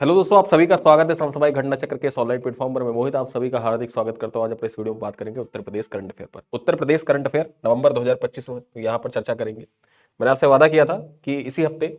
Hello दोस्तों, आप सभी का स्वागत है समसमाई घटना चक्र के ऑनलाइन प्लेटफॉर्म पर। मैं मोहित आप सभी का हार्दिक स्वागत करता हूं। आज अपने इस वीडियो में बात करेंगे उत्तर प्रदेश करंट अफेयर पर। उत्तर प्रदेश करंट अफेयर नवंबर 2025 में यहां पर चर्चा करेंगे। मैंने आपसे वादा किया था कि इसी हफ्ते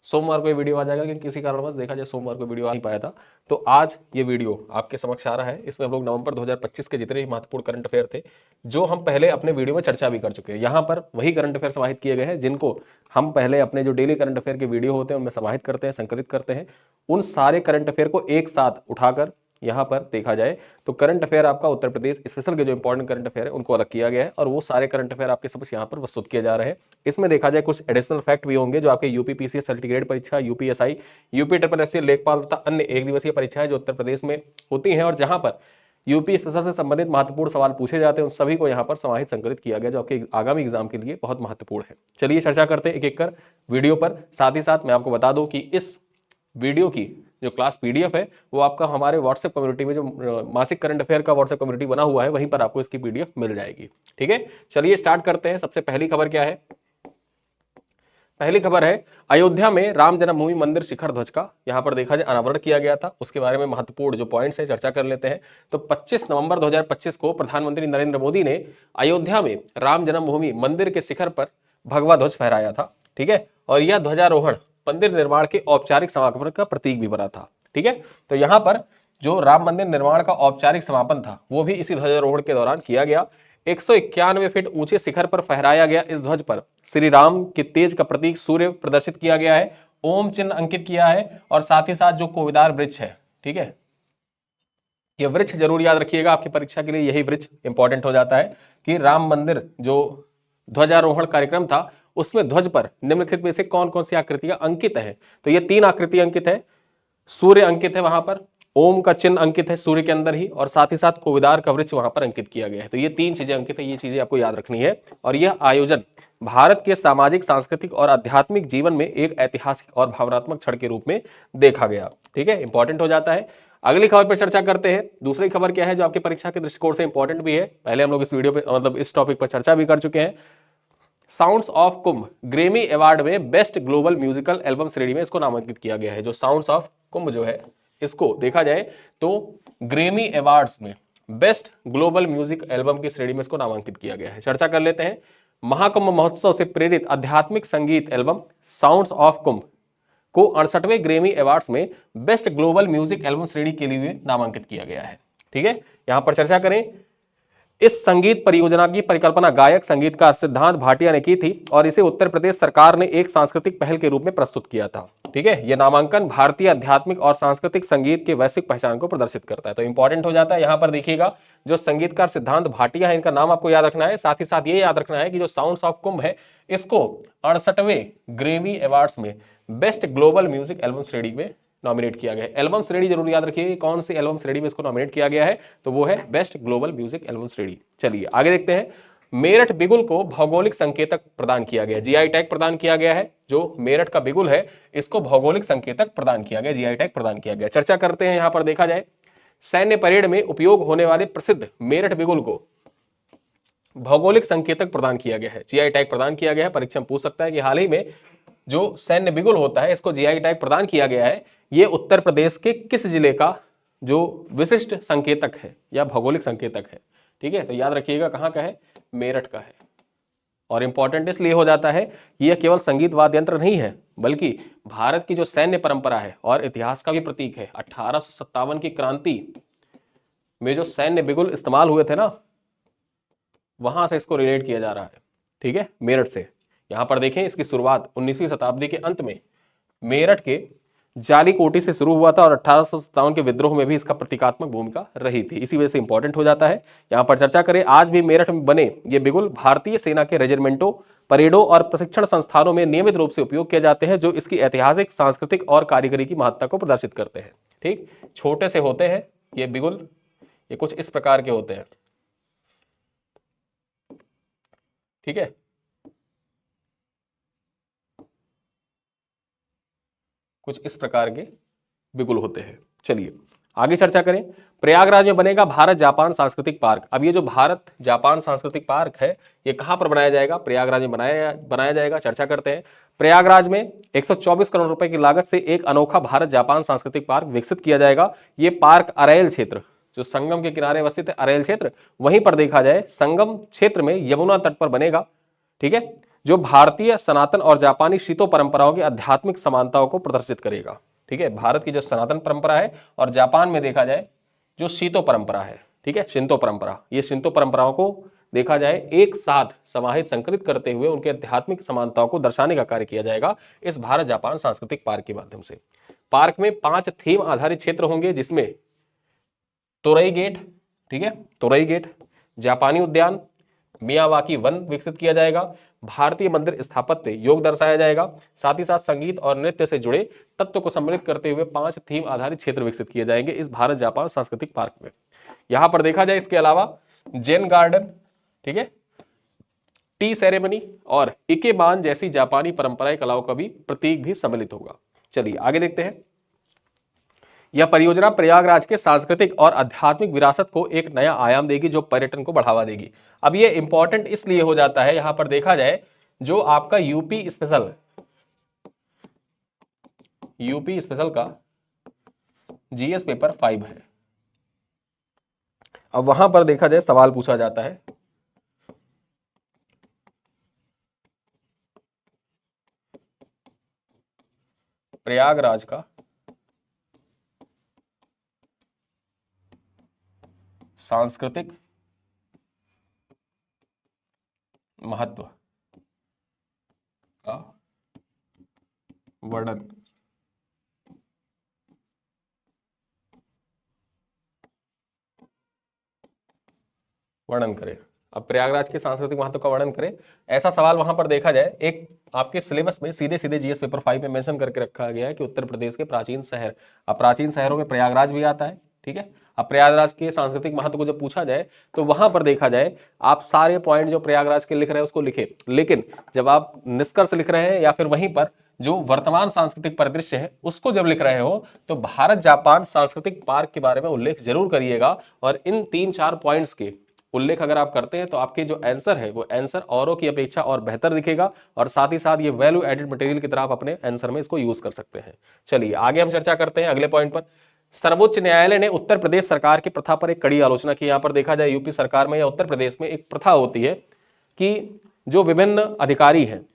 सोमवार को ये वीडियो आ जाएगा, लेकिन किसी कारणवश देखा जाए सोमवार को वीडियो आ नहीं पाया था, तो आज ये वीडियो आपके समक्ष आ रहा है। इसमें हम लोग नवंबर 2025 के जितने भी महत्वपूर्ण करंट अफेयर थे, जो हम पहले अपने वीडियो में चर्चा भी कर चुके हैं, यहाँ पर वही करंट अफेयर समाहित किए गए हैं जिनको हम पहले अपने जो डेली करंट अफेयर के वीडियो होते हैं उनमें समाहित करते हैं, संकलित करते हैं। उन सारे करंट अफेयर को एक साथ उठाकर यहाँ पर देखा जाए तो करंट अफेयर आपका उत्तर प्रदेश स्पेशल के जो इंपॉर्टेंट करंट अफेयर है उनको अलग किया गया है, और वो सारे करंट अफेयर आपके समझ यहाँ पर प्रस्तुत किए जा रहे हैं। इसमें देखा जाए कुछ एडिशनल फैक्ट भी होंगे जो आपके यूपीपीसीएस सर्टिफिकेट परीक्षा, यूपीएसआई, यूपी ट्रिपल एससी, लेखपाल तथा अन्य एक दिवसीय परीक्षाएं जो उत्तर प्रदेश में होती हैं और जहां पर यूपी स्पेशल से संबंधित महत्वपूर्ण सवाल पूछे जाते हैं, उन सभी को यहाँ पर समाहित संकलित किया गया जो आपके आगामी एग्जाम के लिए बहुत महत्वपूर्ण है। चलिए चर्चा करते हैं एक एक कर वीडियो पर। साथ ही साथ मैं आपको बता दूं कि इस वीडियो की जो क्लास पीडीएफ है वो आपका हमारे व्हाट्सएप कम्युनिटी में, जो मासिक करंट अफेयर का व्हाट्सएप कम्युनिटी बना हुआ है, वहीं पर आपको इसकी पीडीएफ मिल जाएगी। ठीक है, चलिए स्टार्ट करते हैं। सबसे पहली खबर क्या है? पहली खबर है अयोध्या में राम जन्मभूमि मंदिर शिखर ध्वज का यहां पर देखा जाए अनावरण किया गया था। उसके बारे में महत्वपूर्ण जो पॉइंट्स है चर्चा कर लेते हैं। तो 25 नवंबर 2025 को प्रधानमंत्री नरेंद्र मोदी ने अयोध्या में राम जन्मभूमि मंदिर के शिखर पर भगवा ध्वज फहराया था। ठीक है, और यह ध्वजारोहण मंदिर निर्माण के औपचारिक समापन का प्रतीक भी बना था। ठीक है, तो यहां पर जो राम मंदिर निर्माण का औपचारिक समापन था वो भी इसी ध्वजारोहण के दौरान किया गया। 191 फीट ऊंचे शिखर पर फहराया गया इस ध्वज पर श्री राम के तेज का प्रतीक सूर्य प्रदर्शित किया गया है, ओम चिन्ह अंकित किया है, और साथ ही साथ जो कोविदार वृक्ष है, ठीक है, ये वृक्ष जरूर याद रखिएगा, आपकी परीक्षा के लिए यही वृक्ष इंपॉर्टेंट हो जाता है कि राम मंदिर जो ध्वजारोहण कार्यक्रम था उसमें ध्वज पर निम्नलिखित में से कौन कौन सी आकृतियां अंकित है। तो ये 3 आकृति अंकित है। सूर्य अंकित है वहां पर, ओम का चिन्ह अंकित है सूर्य के अंदर ही, और साथ ही साथ कोविदार का वृक्ष वहां पर अंकित किया गया है। तो ये 3 चीजें अंकित है, ये चीजें आपको याद रखनी है। और यह आयोजन भारत के सामाजिक, सांस्कृतिक और आध्यात्मिक जीवन में एक ऐतिहासिक और भावनात्मक क्षण के रूप में देखा गया। ठीक है, इंपॉर्टेंट हो जाता है। अगली खबर पर चर्चा करते हैं। दूसरी खबर क्या है जो आपकी परीक्षा के दृष्टिकोण से इंपॉर्टेंट भी है, पहले हम लोग इस वीडियो पे मतलब इस टॉपिक पर चर्चा भी कर चुके हैं। Sounds of Kumbh Grammy award में बेस्ट ग्लोबल म्यूजिकल एल्बम श्रेणी में इसको नामांकित किया गया है। जो साउंड्स ऑफ कुंभ जो है इसको देखा जाए तो ग्रेमी अवार्ड्स में बेस्ट ग्लोबल म्यूजिक एल्बम की श्रेणी में इसको नामांकित किया गया है। चर्चा कर लेते हैं। महाकुंभ महोत्सव से प्रेरित आध्यात्मिक संगीत एल्बम साउंड्स ऑफ कुंभ को 68वें ग्रेमी अवार्ड्स में बेस्ट ग्लोबल म्यूजिक एल्बम श्रेणी के लिए नामांकित किया गया है। ठीक है, यहां पर चर्चा करें। इस संगीत परियोजना की परिकल्पना गायक संगीतकार सिद्धांत भाटिया ने की थी और इसे उत्तर प्रदेश सरकार ने एक सांस्कृतिक पहल के रूप में प्रस्तुत किया था। ठीक है, यह नामांकन भारतीय आध्यात्मिक और सांस्कृतिक संगीत के वैश्विक पहचान को प्रदर्शित करता है। तो इंपॉर्टेंट हो जाता है। यहां पर देखिएगा जो संगीतकार सिद्धांत भाटिया है, इनका नाम आपको याद रखना है। साथ ही साथ ये याद रखना है कि जो साउंड्स ऑफ कुंभ है इसको 68वें ग्रेमी अवार्ड्स में बेस्ट ग्लोबल म्यूजिक एल्बम श्रेणी में नॉमिनेट किया गया है। एल्बम श्रेणी जरूर याद रखिए कौन सी एल्बम श्रेणी में इसको नॉमिनेट किया गया है, तो वो है बेस्ट ग्लोबल म्यूजिक एल्बम श्रेणी। चलिए आगे देखते हैं। मेरठ बिगुल को भौगोलिक संकेतक प्रदान किया गया, जीआई टैग प्रदान किया गया है। जो मेरठ का बिगुल है इसको भौगोलिक संकेतक प्रदान किया गया, जीआई टैग प्रदान किया गया। चर्चा करते हैं। यहां पर देखा जाए सैन्य परेड में उपयोग होने वाले प्रसिद्ध मेरठ बिगुल को भौगोलिक संकेतक प्रदान किया गया है, जीआई टैग प्रदान किया गया है। परीक्षा में पूछ सकता है कि हाल ही में जो सैन्य बिगुल होता है इसको जीआई टैग प्रदान किया गया है, ये उत्तर प्रदेश के किस जिले का जो विशिष्ट संकेतक है या भौगोलिक संकेतक है। ठीक है, तो याद रखिएगा कहां का है, मेरठ का है। और इंपॉर्टेंट इसलिए हो जाता है कि यह केवल संगीत वाद्य यंत्र नहीं है बल्कि भारत की जो सैन्य परंपरा है और इतिहास का भी प्रतीक है। 1857 की क्रांति में जो सैन्य बिगुल इस्तेमाल हुए थे ना, वहां से इसको रिलेट किया जा रहा है। ठीक है, मेरठ से। यहां पर देखें इसकी शुरुआत 19वीं शताब्दी के अंत में मेरठ के जालीकोटी से शुरू हुआ था और 1857 के विद्रोह में भी इसका प्रतीकात्मक भूमिका रही थी। इसी वजह से इंपॉर्टेंट हो जाता है। यहां पर चर्चा करें। आज भी मेरठ में बने ये बिगुल भारतीय सेना के रेजिमेंटों, परेडों और प्रशिक्षण संस्थानों में नियमित रूप से उपयोग किए जाते हैं, जो इसकी ऐतिहासिक, सांस्कृतिक और कारीगरी की महत्ता को प्रदर्शित करते हैं। ठीक, छोटे से होते हैं ये बिगुल, ये कुछ इस प्रकार के होते हैं। ठीक है, कुछ इस प्रकार के बिगुल होते हैं। चलिए आगे चर्चा करें, प्रयागराज में बनेगा भारत जापान सांस्कृतिक पार्क। अब ये जो भारत जापान सांस्कृतिक पार्क है ये कहां पर बनाया जाएगा, प्रयागराज में बनाया जाएगा। चर्चा करते हैं, प्रयागराज में 124 करोड़ रुपए की लागत से एक अनोखा भारत जापान सांस्कृतिक पार्क विकसित किया जाएगा। ये पार्क अरैल क्षेत्र, जो संगम के किनारे अवस्थित है अरैल क्षेत्र, वहीं पर देखा जाए संगम क्षेत्र में यमुना तट पर बनेगा। ठीक है, जो भारतीय सनातन और जापानी शीतो परंपराओं की आध्यात्मिक समानताओं को प्रदर्शित करेगा। ठीक है, भारत की जो सनातन परंपरा है और जापान में देखा जाए जो शीतो परंपरा है, ठीक है, शिंतो परंपरा, ये शिंतो परंपराओं को देखा जाए एक साथ समाहित संकलित करते हुए उनके आध्यात्मिक समानताओं को दर्शाने का कार्य किया जाएगा इस भारत जापान सांस्कृतिक पार्क के माध्यम से। पार्क में 5 थीम आधारित क्षेत्र होंगे, जिसमें तोरई गेट, ठीक है, तोरई गेट, जापानी उद्यान, मियावाकी वन विकसित किया जाएगा, भारतीय मंदिर स्थापत्य योग दर्शाया जाएगा, साथ ही साथ संगीत और नृत्य से जुड़े तत्व को सम्मिलित करते हुए 5 थीम आधारित क्षेत्र विकसित किए जाएंगे इस भारत जापान सांस्कृतिक पार्क में। यहां पर देखा जाए इसके अलावा जैन गार्डन, ठीक है, टी सेरेमनी और इकेबान जैसी जापानी परंपराएं कलाओं का भी प्रतीक भी सम्मिलित होगा। चलिए आगे देखते हैं। यह परियोजना प्रयागराज के सांस्कृतिक और आध्यात्मिक विरासत को एक नया आयाम देगी, जो पर्यटन को बढ़ावा देगी। अब ये इंपॉर्टेंट इसलिए हो जाता है, यहां पर देखा जाए जो आपका यूपी स्पेशल का जीएस पेपर 5 है, अब वहां पर देखा जाए सवाल पूछा जाता है प्रयागराज का सांस्कृतिक महत्व का वर्णन करें। अब प्रयागराज के सांस्कृतिक महत्व का वर्णन करें, ऐसा सवाल वहां पर देखा जाए एक आपके सिलेबस में सीधे सीधे जीएस पेपर 5 में मेंशन करके रखा गया है कि उत्तर प्रदेश के प्राचीन शहर। अब प्राचीन शहरों में प्रयागराज भी आता है, ठीक है। अब प्रयागराज के सांस्कृतिक महत्व को जब पूछा जाए तो वहां पर देखा जाए आप सारे पॉइंट जो प्रयागराज के लिख रहे हैं उसको लिखे, लेकिन जब आप निष्कर्ष लिख रहे हैं या फिर वहीं पर जो वर्तमान सांस्कृतिक परिदृश्य है उसको जब लिख रहे हो तो भारत जापान सांस्कृतिक पार्क के बारे में उल्लेख जरूर करिएगा। और इन 3-4 पॉइंट्स के उल्लेख अगर आप करते हैं तो आपके जो आंसर है वो आंसर औरों की अपेक्षा और बेहतर दिखेगा, और साथ ही साथ ये वैल्यू एडेड मटेरियल की तरह आप अपने आंसर में इसको यूज कर सकते हैं। चलिए आगे हम चर्चा करते हैं अगले पॉइंट पर। सर्वोच्च न्यायालय ने उत्तर प्रदेश सरकार की प्रथा पर एक कड़ी आलोचना की। यहां पर देखा जाए यूपी सरकार में या उत्तर प्रदेश में एक प्रथा होती है कि जो विभिन्न अधिकारी हैं,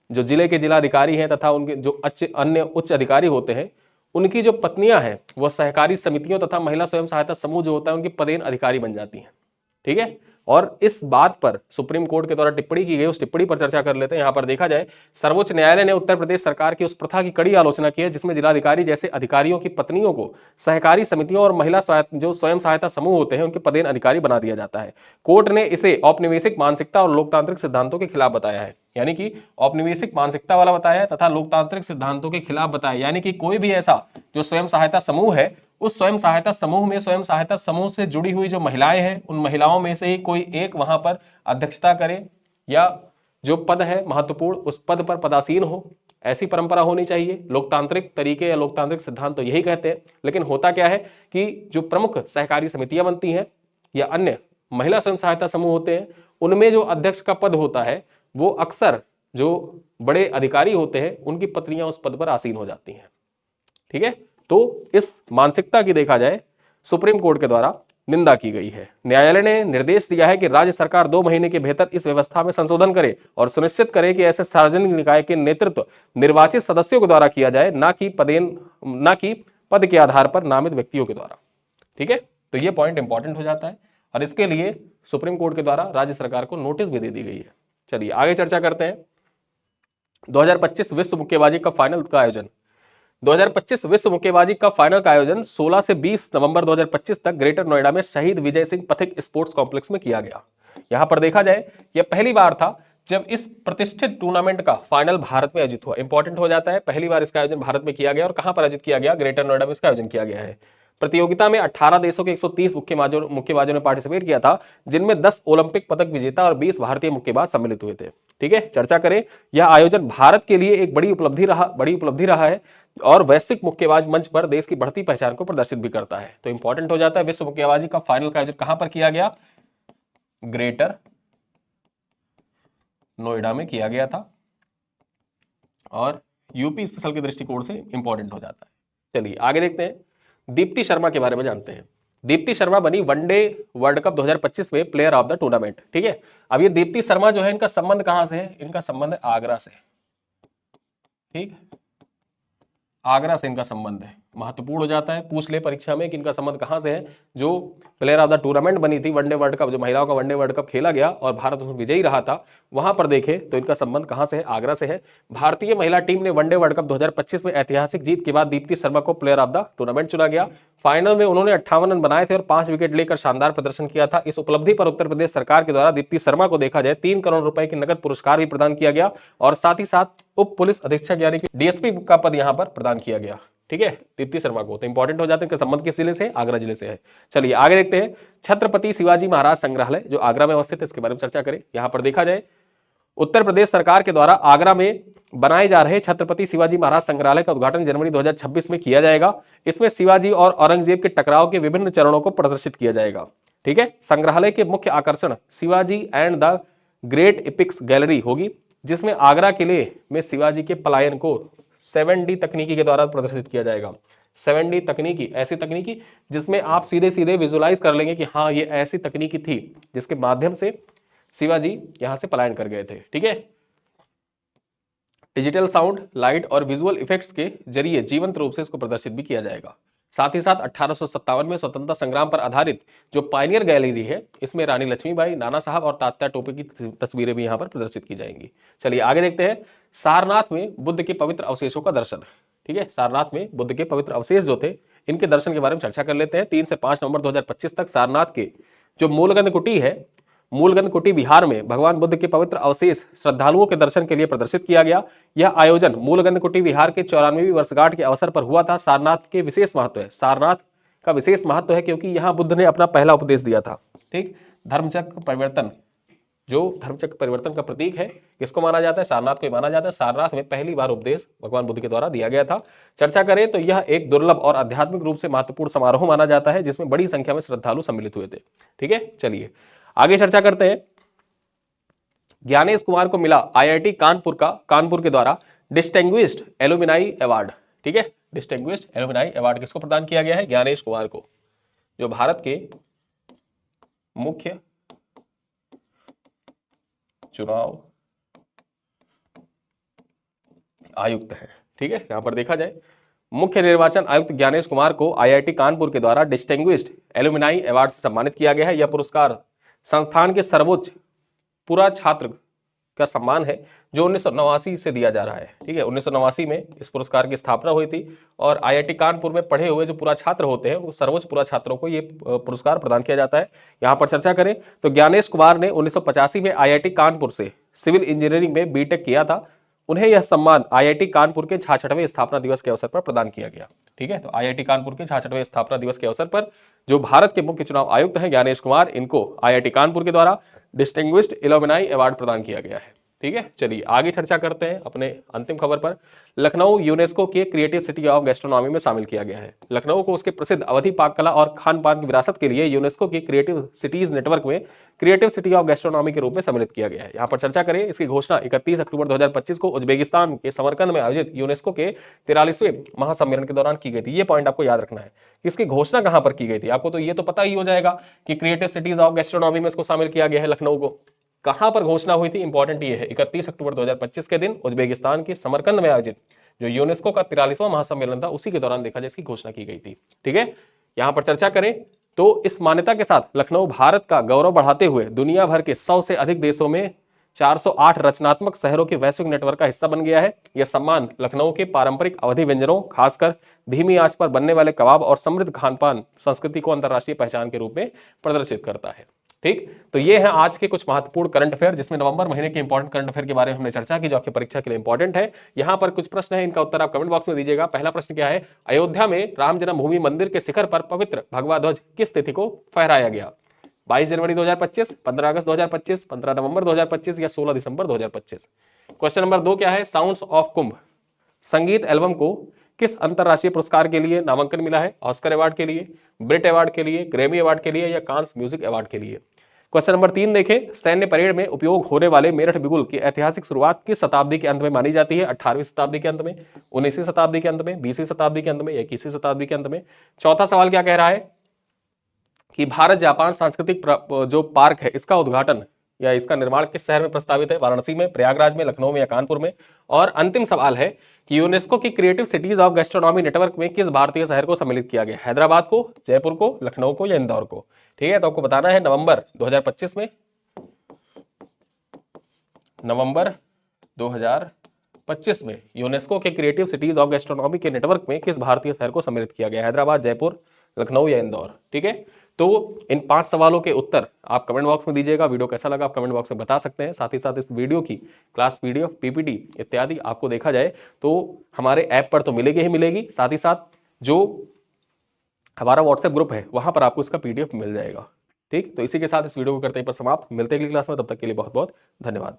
जो जिले के जिलाधिकारी हैं तथा उनके जो अन्य उच्च अधिकारी होते हैं, उनकी जो पत्नियां हैं वह सहकारी समितियों तथा महिला स्वयं सहायता समूह जो होता है उनकी पदेन अधिकारी बन जाती हैं, ठीक है। और इस बात पर सुप्रीम कोर्ट के द्वारा टिप्पणी की गई, उस टिप्पणी पर चर्चा कर लेते हैं। यहां पर देखा जाए सर्वोच्च न्यायालय ने उत्तर प्रदेश सरकार की उस प्रथा की कड़ी आलोचना की है जिसमें जिलाधिकारी जैसे अधिकारियों की पत्नियों को सहकारी समितियों और महिला जो स्वयं सहायता समूह होते हैं उनके पदेन अधिकारी बना दिया जाता है। कोर्ट ने इसे औपनिवेशिक मानसिकता और लोकतांत्रिक सिद्धांतों के खिलाफ बताया है, यानी कि औपनिवेशिक मानसिकता वाला बताया है तथा लोकतांत्रिक सिद्धांतों के खिलाफ बताया, यानी कि कोई भी ऐसा जो स्वयं सहायता समूह है उस स्वयं सहायता समूह में स्वयं सहायता समूह से जुड़ी हुई जो महिलाएं हैं उन महिलाओं में से ही कोई एक वहां पर अध्यक्षता करे या जो पद है महत्वपूर्ण उस पद पर पदासीन हो, ऐसी परंपरा होनी चाहिए। लोकतांत्रिक तरीके या लोकतांत्रिक सिद्धांत तो यही कहते हैं। लेकिन होता क्या है कि जो प्रमुख सहकारी समितियां बनती हैं या अन्य महिला स्वयं सहायता समूह होते हैं उनमें जो अध्यक्ष का पद होता है वो अक्सर जो बड़े अधिकारी होते हैं उनकी पत्नियां उस पद पर आसीन हो जाती हैं, ठीक है। तो इस मानसिकता की देखा जाए सुप्रीम कोर्ट के द्वारा निंदा की गई है। न्यायालय ने निर्देश दिया है कि राज्य सरकार 2 महीने के भीतर इस व्यवस्था में संशोधन करे और सुनिश्चित करे कि ऐसे सार्वजनिक निकाय के नेतृत्व निर्वाचित सदस्यों के द्वारा किया जाए, ना कि पद के आधार पर नामित व्यक्तियों के द्वारा, ठीक है। तो ये पॉइंट इंपॉर्टेंट हो जाता है और इसके लिए सुप्रीम कोर्ट के द्वारा राज्य सरकार को नोटिस भी दे दी गई है। चलिए आगे चर्चा करते हैं। 2025 विश्व मुक्केबाजी कप फाइनल का आयोजन 2025 विश्व मुक्केबाजी कप फाइनल का आयोजन 16 से 20 नवंबर 2025 तक ग्रेटर नोएडा में शहीद विजय सिंह पथिक स्पोर्ट्स कॉम्प्लेक्स में किया गया। यहां पर देखा जाए यह पहली बार था जब इस प्रतिष्ठित टूर्नामेंट का फाइनल भारत में आयोजित हुआ। इंपॉर्टेंट हो जाता है, पहली बार इसका आयोजन भारत में किया गया और कहां पर आयोजित किया गया, ग्रेटर नोएडा में इसका आयोजन किया गया है। प्रतियोगिता में 18 देशों के 130 मुक्केबाजों ने पार्टिसिपेट किया था, जिनमें 10 ओलंपिक पदक विजेता और 20 भारतीय मुक्केबाज सम्मिलित हुए थे। ठीक है, चर्चा करें, यह आयोजन भारत के लिए एक बड़ी उपलब्धि रहा है और वैश्विक मुक्केबाज मंच पर देश की बढ़ती पहचान को प्रदर्शित भी करता है। तो इंपॉर्टेंट हो जाता है। विश्व मुक्केबाजी का फाइनल का आयोजन कहां पर किया गया? ग्रेटर नोएडा में किया गया था और यूपी स्पेशल के दृष्टिकोण से इंपॉर्टेंट हो जाता है। चलिए आगे देखते हैं, दीप्ति शर्मा के बारे में जानते हैं। दीप्ति शर्मा बनी वनडे वर्ल्ड कप 2025 में प्लेयर ऑफ द टूर्नामेंट। ठीक है, अब ये दीप्ति शर्मा जो है, इनका संबंध कहां से है? इनका संबंध है आगरा से। ठीक, आगरा से इनका संबंध है। महत्वपूर्ण हो जाता है, पूछ ले परीक्षा में कि इनका संबंध कहां से है। जो प्लेयर ऑफ द टूर्नामेंट बनी थी वनडे वर्ल्ड कप, जो महिलाओं का वनडे वर्ल्ड कप खेला गया और भारत उसमें विजयी रहा था, वहां पर देखे तो इनका संबंध कहां से है? आगरा से है। भारतीय महिला टीम ने वनडे वर्ल्ड कप 2025 में ऐतिहासिक जीत के बाद दीप्ति शर्मा को प्लेयर ऑफ द टूर्नामेंट चुना गया। फाइनल में उन्होंने 58 रन बनाए थे और 5 विकेट लेकर शानदार प्रदर्शन किया था। इस उपलब्धि पर उत्तर प्रदेश सरकार के द्वारा दीप्ति शर्मा को देखा जाए 3 करोड़ रुपए की नगद पुरस्कार भी प्रदान किया गया और साथ ही साथ उप पुलिस अधीक्षक यानी कि डीएसपी का पद यहां पर प्रदान किया गया। ठीक है, दीप्ति शर्मा को। तो इंपॉर्टेंट हो जाते हैं, संबंध किस जिले से? आगरा जिले से है। चलिए आगे देखते हैं, छत्रपति शिवाजी महाराज संग्रहालय जो आगरा में अवस्थित है, इसके बारे में चर्चा करें। यहां पर देखा जाए, उत्तर प्रदेश सरकार के द्वारा आगरा में बनाए जा रहे छत्रपति शिवाजी महाराज संग्रहालय का उद्घाटन जनवरी 2026 में किया जाएगा। इसमें शिवाजी और औरंगजेब के टकराव के विभिन्न चरणों को प्रदर्शित किया जाएगा। ठीक है, संग्रहालय के मुख्य आकर्षण Shivaji and the great epics gallery होगी, जिसमें आगरा किले में शिवाजी के पलायन को 7D तकनीकी के द्वारा प्रदर्शित किया जाएगा। 7D तकनीकी, ऐसी तकनीकी जिसमें आप सीधे सीधे विजुलाइज कर लेंगे कि हाँ ये ऐसी तकनीकी थी जिसके माध्यम से शिवाजी यहां से पलायन कर गए थे। ठीक है, डिजिटल साउंड, लाइट और विजुअल इफेक्ट्स के जरिए जीवंत रूप से इसको प्रदर्शित भी किया जाएगा। साथ ही साथ 1857 में स्वतंत्रता संग्राम पर आधारित जो पायनियर गैलरी है, इसमें रानी लक्ष्मीबाई, नाना साहब और तात्या टोपे की तस्वीरें भी यहां पर प्रदर्शित की जाएंगी। चलिए आगे देखते हैं, सारनाथ में बुद्ध के पवित्र अवशेषों का दर्शन। ठीक है, सारनाथ में बुद्ध के पवित्र अवशेष जो थे, इनके दर्शन के बारे में चर्चा कर लेते हैं। 3 से 5 नवंबर 2025 तक सारनाथ के जो मूलगंध कुटी है, मूलगंध कुटी विहार में भगवान बुद्ध के पवित्र अवशेष श्रद्धालुओं के दर्शन के लिए प्रदर्शित किया गया। यह आयोजन मूलगंध कुटी विहार के 94वीं वर्षगांठ के अवसर पर हुआ था। सारनाथ के विशेष महत्व है, सारनाथ का विशेष महत्व है क्योंकि यहां बुद्ध ने अपना पहला उपदेश दिया था। ठीक, धर्मचक्र परिवर्तन, जो धर्मचक्र परिवर्तन का प्रतीक है, किसको माना जाता है? सारनाथ को माना जाता है। सारनाथ में पहली बार उपदेश भगवान बुद्ध के द्वारा दिया गया था। चर्चा करें तो यह एक दुर्लभ और आध्यात्मिक रूप से महत्वपूर्ण समारोह माना जाता है, जिसमें बड़ी संख्या में श्रद्धालु सम्मिलित हुए थे। ठीक है, चलिए आगे चर्चा करते हैं। ज्ञानेश कुमार को मिला आईआईटी कानपुर के द्वारा डिस्टिंग्विश्ड एलुमनाई अवार्ड। ठीक है, डिस्टिंग्विश्ड एलुमनाई अवार्ड किसको प्रदान किया गया है? ज्ञानेश कुमार को, जो भारत के मुख्य चुनाव आयुक्त है। ठीक है, यहां पर देखा जाए, मुख्य निर्वाचन आयुक्त ज्ञानेश कुमार को आईआईटी कानपुर के द्वारा डिस्टिंग्विश्ड एलुमनाई अवार्ड से सम्मानित किया गया है। यह पुरस्कार संस्थान के सर्वोच्च पूरा छात्र का सम्मान है, जो 1989 से दिया जा रहा है। ठीक है, 1989 में इस पुरस्कार की स्थापना हुई थी और आईआईटी कानपुर में पढ़े हुए जो पूरा छात्र होते हैं, वो सर्वोच्च पूरा छात्रों को ये पुरस्कार प्रदान किया जाता है। यहां पर चर्चा करें तो ज्ञानेश कुमार ने 1985 में आईआईटी कानपुर से सिविल इंजीनियरिंग में बीटेक किया था। उन्हें यह सम्मान आईआईटी कानपुर के 66वें स्थापना दिवस के अवसर पर प्रदान किया गया। ठीक है, तो आईआईटी कानपुर के 66वें स्थापना दिवस के अवसर पर जो भारत के मुख्य चुनाव आयुक्त हैं ज्ञानेश कुमार, इनको आईआईटी कानपुर के द्वारा डिस्टिंग्विश्ड एलुमनाई अवार्ड प्रदान किया गया है। ठीक है, चलिए आगे चर्चा करते हैं अपने अंतिम खबर पर। लखनऊ यूनेस्को के क्रिएटिव सिटी ऑफ गैस्ट्रोनॉमी में शामिल किया गया है। लखनऊ को उसके प्रसिद्ध अवधी पाक कला और खान पान की विरासत के लिए यूनेस्को के क्रिएटिव सिटीज नेटवर्क में क्रिएटिव सिटी ऑफ गैस्ट्रोनॉमी के रूप में सम्मिलित किया गया है। यहाँ पर चर्चा करें, इसकी घोषणा 31 अक्टूबर 2025 को उज्बेकिस्तान के समरकंद में आयोजित यूनेस्को के 43वें महासम्मेलन के दौरान की गई थी। ये पॉइंट आपको याद रखना है, इसकी घोषणा कहां पर की गई थी। आपको तो ये तो पता ही हो जाएगा कि क्रिएटिव सिटीज ऑफ गैस्ट्रोनॉमी में इसको शामिल किया गया है। लखनऊ को कहां पर घोषणा हुई थी, इंपॉर्टेंट ये है, 31 अक्टूबर 2025 के दिन उज्बेकिस्तान के समरकंद में आयोजित जो यूनेस्को का 43वां महासम्मेलन था, उसी के दौरान देखा जाए इसकी घोषणा की गई थी। ठीक है, यहां पर चर्चा करें तो इस मान्यता के साथ लखनऊ भारत का गौरव बढ़ाते हुए दुनिया भर के 100 से अधिक देशों में 408 रचनात्मक शहरों के वैश्विक नेटवर्क का हिस्सा बन गया है। यह सम्मान लखनऊ के पारंपरिक अवधी व्यंजनों, खासकर धीमी आंच पर बनने वाले कबाब और समृद्ध खान पान संस्कृति को अंतर्राष्ट्रीय पहचान के रूप में प्रदर्शित करता है। ठीक, तो ये है आज के कुछ महत्वपूर्ण करंट अफेयर, जिसमें नवंबर महीने के इंपॉर्टेंट करंट अफेयर के बारे में हमने चर्चा की, जो आपकी परीक्षा के लिए इंपॉर्टेंट है। यहां पर कुछ प्रश्न है, इनका उत्तर आप कमेंट बॉक्स में दीजिएगा। पहला प्रश्न क्या है, अयोध्या में राम जन्मभूमि मंदिर के शिखर पर पवित्र भगवा ध्वज किस तिथि को फहराया गया? 22 जनवरी 2025, 15 अगस्त 2025, 15 नवंबर 2025 या 16 दिसंबर 2025? क्वेश्चन नंबर 2 क्या है, साउंड्स ऑफ कुंभ संगीत एल्बम को किस अंतरराष्ट्रीय पुरस्कार के लिए नामांकन मिला है? ऑस्कर अवार्ड के लिए, ब्रिट अवार्ड के लिए, ग्रैमी अवार्ड के लिए या कांस म्यूजिक अवार्ड के लिए? क्वेश्चन नंबर 3 देखें, सैन्य परेड में उपयोग होने वाले मेरठ बिगुल की ऐतिहासिक शुरुआत किस शताब्दी के अंत में मानी जाती है? 18वीं शताब्दी के अंत में, 19वीं शताब्दी के अंत में, 20वीं शताब्दी के अंत में या 21वीं शताब्दी के अंत में? चौथा सवाल क्या कह रहा है कि भारत जापान सांस्कृतिक जो पार्क है, इसका उद्घाटन या इसका निर्माण किस शहर में प्रस्तावित है? वाराणसी में, प्रयागराज में, लखनऊ में या कानपुर में? और अंतिम सवाल है कि यूनेस्को की creative cities of gastronomy network में किस भारतीय शहर को सम्मिलित किया गया? हैदराबाद को, जयपुर को, लखनऊ को या इंदौर को? ठीक है, तो आपको बताना है नवंबर 2025 में, नवंबर 2025 में यूनेस्को के क्रिएटिव सिटीज ऑफ गैस्ट्रोनॉमी के नेटवर्क में किस भारतीय शहर को सम्मिलित किया गया? हैदराबाद, जयपुर, लखनऊ या इंदौर? ठीक है, तो इन 5 सवालों के उत्तर आप कमेंट बॉक्स में दीजिएगा। वीडियो कैसा लगा आप कमेंट बॉक्स में बता सकते हैं। साथ ही साथ इस वीडियो की क्लास पीडीएफ, पीपीटी इत्यादि आपको देखा जाए तो हमारे ऐप पर तो मिलेगी ही मिलेगी, साथ ही साथ जो हमारा व्हाट्सएप ग्रुप है वहां पर आपको इसका पीडीएफ मिल जाएगा। ठीक, तो इसी के साथ इस वीडियो को करते हैं पर समाप्त। मिलते हैं अगली क्लास में, तब तक के लिए बहुत बहुत धन्यवाद।